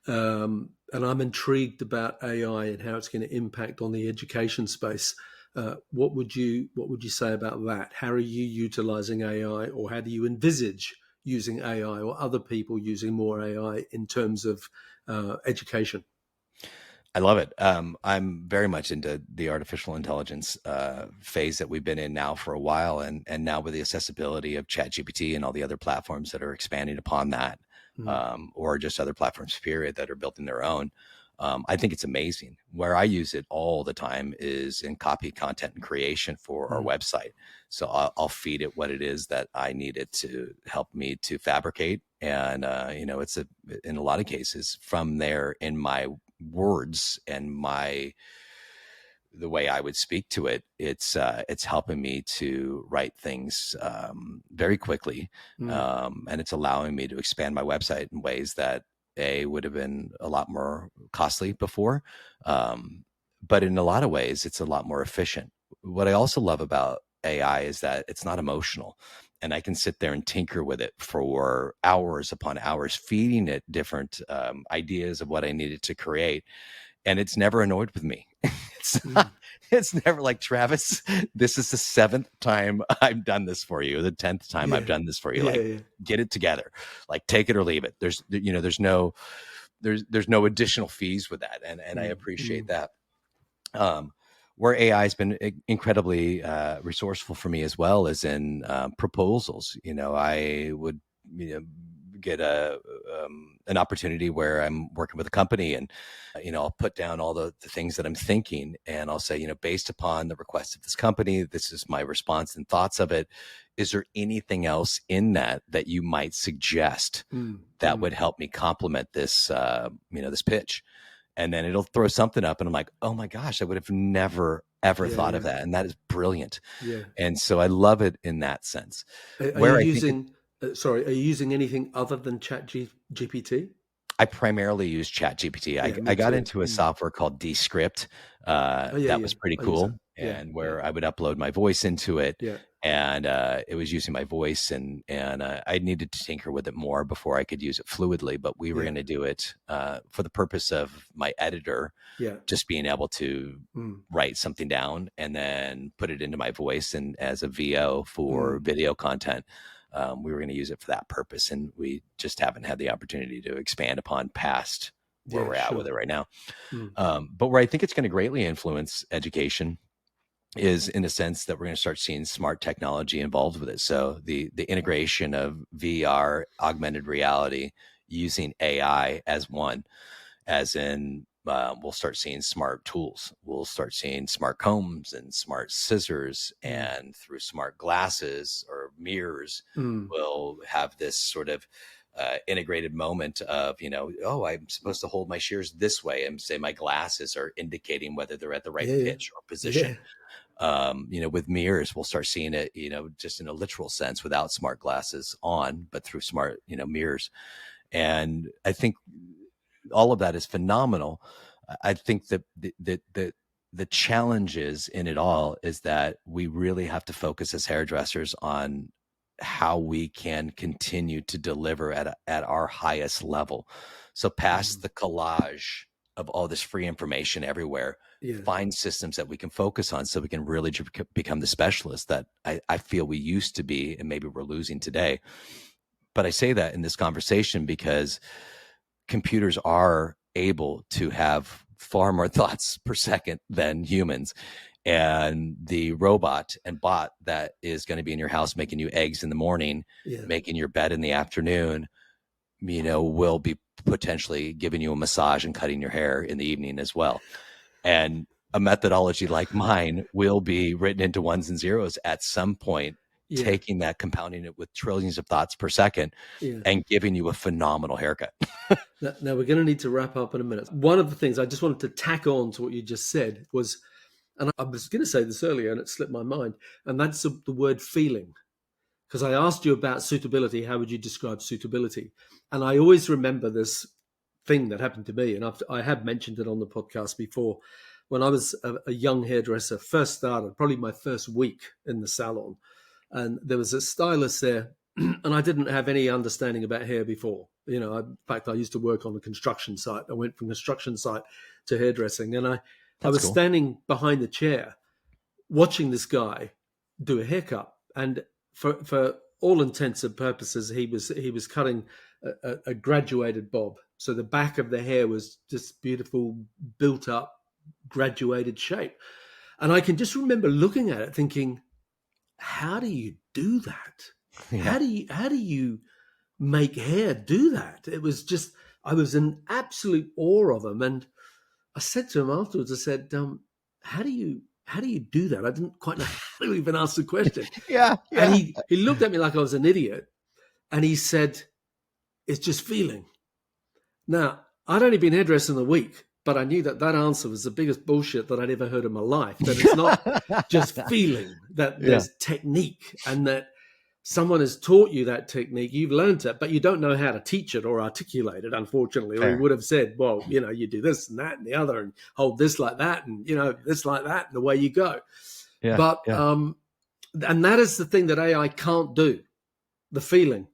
and I'm intrigued about AI and how it's going to impact on the education space. What would you say about that? How are you utilizing AI, or how do you envisage using AI, or other people using more AI in terms of education? I love it. I'm very much into the artificial intelligence phase that we've been in now for a while, and now with the accessibility of ChatGPT and all the other platforms that are expanding upon that, Mm. or just other platforms period that are building their own. I think it's amazing. Where I use it all the time is in copy, content, and creation for our Mm, website. So I'll feed it what it is that I need it to help me to fabricate. And, it's in a lot of cases from there in my words and the way I would speak to it, it's helping me to write things very quickly, mm, and it's allowing me to expand my website in ways that would have been a lot more costly before, but in a lot of ways, it's a lot more efficient. What I also love about AI is that it's not emotional, and I can sit there and tinker with it for hours upon hours, feeding it different ideas of what I needed to create, and it's never annoyed with me. It's mm. not, it's never like, Travis, this is the 7th time I've done this for you, the 10th time I've Yeah, done this for you. yeah, Like, yeah. get it together. Like, take it or leave it. There's no additional fees with that, and I Mm, appreciate mm, that. Um, where AI has been incredibly resourceful for me as well as in proposals. I would get an opportunity where I'm working with a company, and I'll put down all the things that I'm thinking, and I'll say, based upon the request of this company, this is my response and thoughts of it. Is there anything else in that you might suggest mm, that mm. would help me complement this this pitch? And then it'll throw something up, and I'm like, oh my gosh, I would have never ever Yeah, thought of yeah, that, and that is brilliant. yeah. And so I love it in that sense. Are you Where I think using? Sorry, are you using anything other than GPT? I primarily use ChatGPT. I, Yeah, me I got too. into a Mm. software called Descript Oh yeah, that yeah. was pretty I use that. cool, Yeah, and yeah, where I would upload my voice into it, yeah, and it was using my voice, and I needed to tinker with it more before I could use it fluidly. But we were yeah, going to do it for the purpose of my editor yeah. just being able to Mm, write something down and then put it into my voice and as a VO for mm. video content. We were going to use it for that purpose, and we just haven't had the opportunity to expand upon past where Yeah, we're at with sure. it right now. Mm, But where I think it's going to greatly influence education is in the sense that we're going to start seeing smart technology involved with it. So the integration of VR, augmented reality, using AI as one, as in we'll start seeing smart tools. We'll start seeing smart combs and smart scissors, mm, and through smart glasses or mirrors, mm. we'll have this sort of integrated moment of, oh, I'm supposed to hold my shears this way, and say my glasses are indicating whether they're at the right Yeah, yeah, pitch or yeah, position. With mirrors, we'll start seeing it, just in a literal sense without smart glasses on, but through smart, mirrors. And I think all of that is phenomenal. I think that the challenges in it all is that we really have to focus as hairdressers on how we can continue to deliver at our highest level. So past mm, the collage of all this free information everywhere, yeah, find systems that we can focus on so we can really become the specialist that I feel we used to be, and maybe we're losing today. But I say that in this conversation because computers are able to have far more thoughts per second than humans. And the robot and bot that is going to be in your house making you eggs in the morning, yeah, making your bed in the afternoon, will be potentially giving you a massage and cutting your hair in the evening as well. And a methodology like mine will be written into ones and zeros at some point, yeah, taking that, compounding it with trillions of thoughts per second, yeah. and giving you a phenomenal haircut. Now we're going to need to wrap up in a minute. One of the things I just wanted to tack on to what you just said was, and I was going to say this earlier and it slipped my mind, and that's the word feeling. Because I asked you about suitability, how would you describe suitability? And I always remember this thing that happened to me, and I have mentioned it on the podcast before. When I was a young hairdresser, first started, probably my first week in the salon, and there was a stylist there, and I didn't have any understanding about hair before. In fact, I used to work on a construction site. I went from construction site to hairdressing, and I That's was cool. standing behind the chair watching this guy do a haircut, and for all intents and purposes, he was cutting a graduated bob. So the back of the hair was just beautiful, built up, graduated shape. And I can just remember looking at it, thinking, "How do you do that? Yeah. How do you make hair do that?" It was just I was in absolute awe of him, and I said to him afterwards, I said, how do you do that? I didn't quite know how to even ask the question. Yeah, And yeah. he looked at me like I was an idiot. And he said, it's just feeling. Now, I'd only been hairdressing a week, but I knew that answer was the biggest bullshit that I'd ever heard in my life. That it's not just feeling, that Yeah, there's technique, and that someone has taught you that technique, you've learned it, but you don't know how to teach it or articulate it, unfortunately. Or he fair. would have said, well, you do this and that and the other and hold this like that and, this like that, and away you go. Yeah, But, yeah. and that is the thing that AI can't do, the feeling.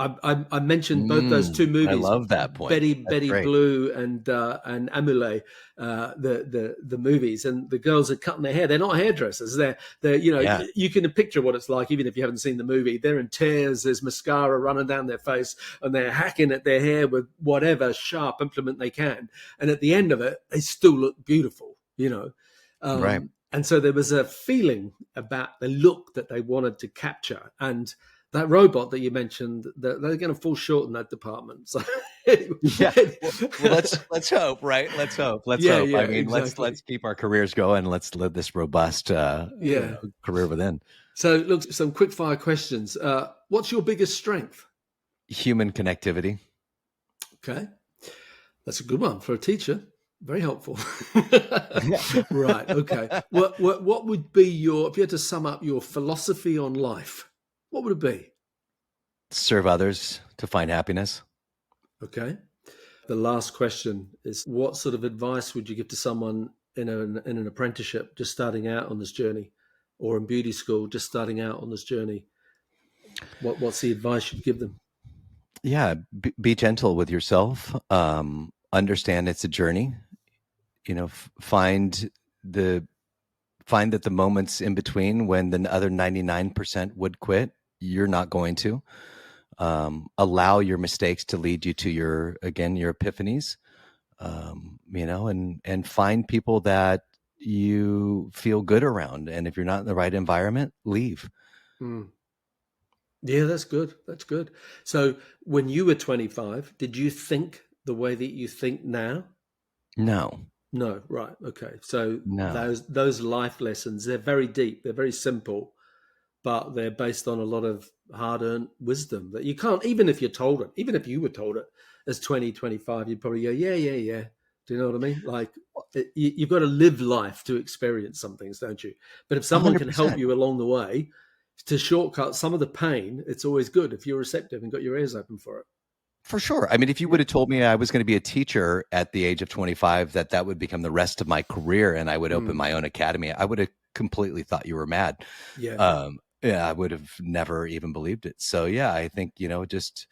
I mentioned both those two I movies, love that point. That's Betty great. Blue and Amelie, the movies, and the girls are cutting their hair. They're not hairdressers. They're Yeah, you can picture what it's like even if you haven't seen the movie. They're in tears. There's mascara running down their face, and they're hacking at their hair with whatever sharp implement they can. And at the end of it, they still look beautiful. right. And so there was a feeling about the look that they wanted to capture, and that robot that you mentioned, they're going to fall short in that department. So, Yeah. Well, let's hope, right? Let's hope. Let's yeah, hope. yeah, I mean, exactly. let's keep our careers going. Let's live this robust, Yeah. career within. So, look, some quick fire questions. What's your biggest strength? Human connectivity. Okay, that's a good one for a teacher. Very helpful. Right. Okay. What would be if you had to sum up your philosophy on life? What would it be? Serve others to find happiness. Okay. The last question is, what sort of advice would you give to someone in an apprenticeship just starting out on this journey, or in beauty school just starting out on this journey? What's the advice you'd give them? Yeah, be gentle with yourself. Understand it's a journey. Find that the moments in between when the other 99% would quit, you're not going to. Allow your mistakes to lead you to your epiphanies. And find people that you feel good around. And if you're not in the right environment, leave. Mm. Yeah, that's good. That's good. So, when you were 25, did you think the way that you think now? No, No, right. Okay. So no. those life lessons, they're very deep. They're very simple, but they're based on a lot of hard-earned wisdom that you can't, even if you're told it, even if you were told it as 20, 25, you'd probably go, yeah, yeah, yeah. Do you know what I mean? Like, you've got to live life to experience some things, don't you? But if someone can help 100%. you along the way to shortcut some of the pain, it's always good if you're receptive and got your ears open for it. For sure. I mean, if you would Yeah. have told me I was going to be a teacher at the age of 25, that would become the rest of my career and I would open Mm, my own academy, I would have completely thought you were mad. yeah. Yeah, I would have never even believed it. So yeah, I think, just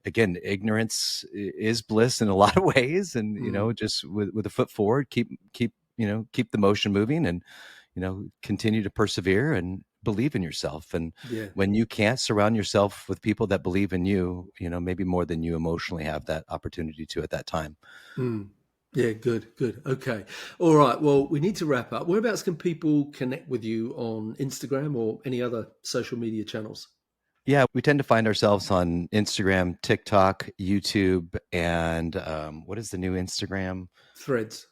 again, ignorance is bliss in a lot of ways. And, Mm, just with a foot forward, keep the motion moving and, continue to persevere and believe in yourself. And yeah. when you can't, surround yourself with people that believe in you, maybe more than you emotionally have that opportunity to at that time. Mm. Yeah, good, good. Okay. All right. Well, we need to wrap up. Whereabouts can people connect with you on Instagram or any other social media channels? Yeah, we tend to find ourselves on Instagram, TikTok, YouTube, and what is the new Instagram? Threads.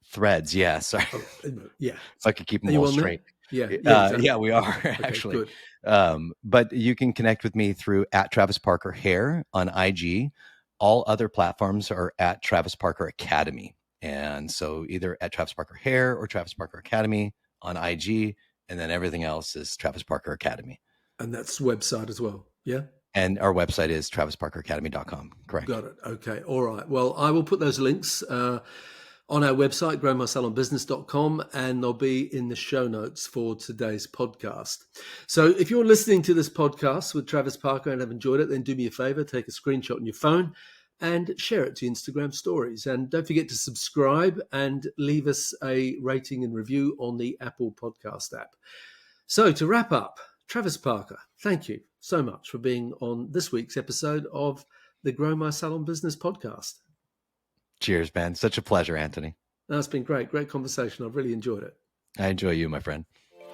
Threads. Yeah, sorry. Oh, yeah. So I could keep Are them you all on there? straight. Yeah, yeah, Yeah, exactly. we are Okay, actually. good. But you can connect with me through at Travis Parker Hair on IG. All other platforms are at Travis Parker Academy. And so either at Travis Parker Hair or Travis Parker Academy on IG. And then everything else is Travis Parker Academy. And that's website as well. Yeah. And our website is travisparkeracademy.com. Correct. Got it. Okay. All right. Well, I will put those links on our website, growmysalonbusiness.com, and they'll be in the show notes for today's podcast. So if you're listening to this podcast with Travis Parker and have enjoyed it, then do me a favor, take a screenshot on your phone and share it to Instagram stories. And don't forget to subscribe and leave us a rating and review on the Apple Podcast app. So to wrap up, Travis Parker, thank you so much for being on this week's episode of the Grow My Salon Business podcast. Cheers, man. Such a pleasure, Anthony. That's been great. Great conversation. I've really enjoyed it. I enjoy you, my friend.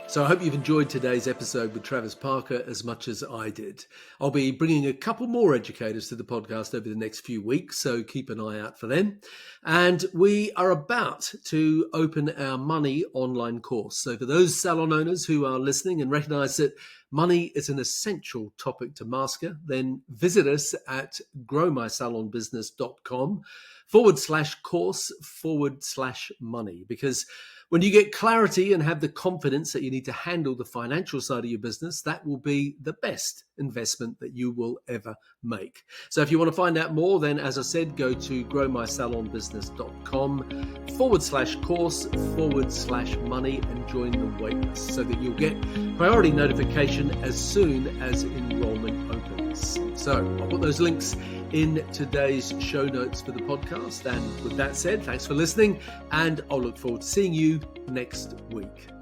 So I hope you've enjoyed today's episode with Travis Parker as much as I did. I'll be bringing a couple more educators to the podcast over the next few weeks, so keep an eye out for them. And we are about to open our money online course. So for those salon owners who are listening and recognize that money is an essential topic to master, then visit us at growmysalonbusiness.com/course/money, because when you get clarity and have the confidence that you need to handle the financial side of your business, that will be the best investment that you will ever make. So if you want to find out more, then as I said, go to growmysalonbusiness.com/course/money and join the waitlist so that you'll get priority notification as soon as enrollment opens. So I'll put those links in today's show notes for the podcast. And with that said, thanks for listening, and I'll look forward to seeing you next week.